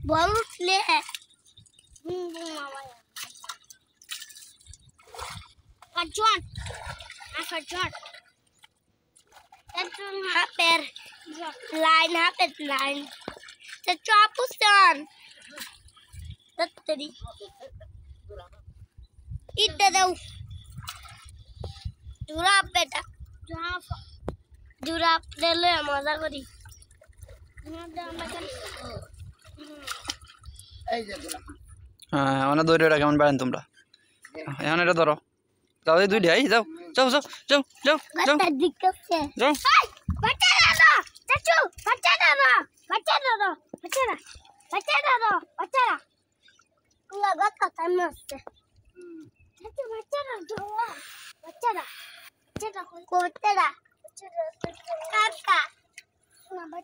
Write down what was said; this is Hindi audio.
बॉल ले है कचौट कचौट haper line Chachapusan Tattari Idadau Durap beta Durap Dele Mazagori অনেক দৌড়ে কেমন বেড়ান তোমরা এখন এটা ধরো যাও এই দুইটা যাও যাও যাও যাও যাও যাও যাও बच्चा दादा चाचू बच्चा दादा बच्चा दादा बच्चा दादा बच्चा दादा बच्चा दादा लगा था टाइम से चाचू बच्चा दादा बच्चा दादा बच्चा दादा को बच्चा दादा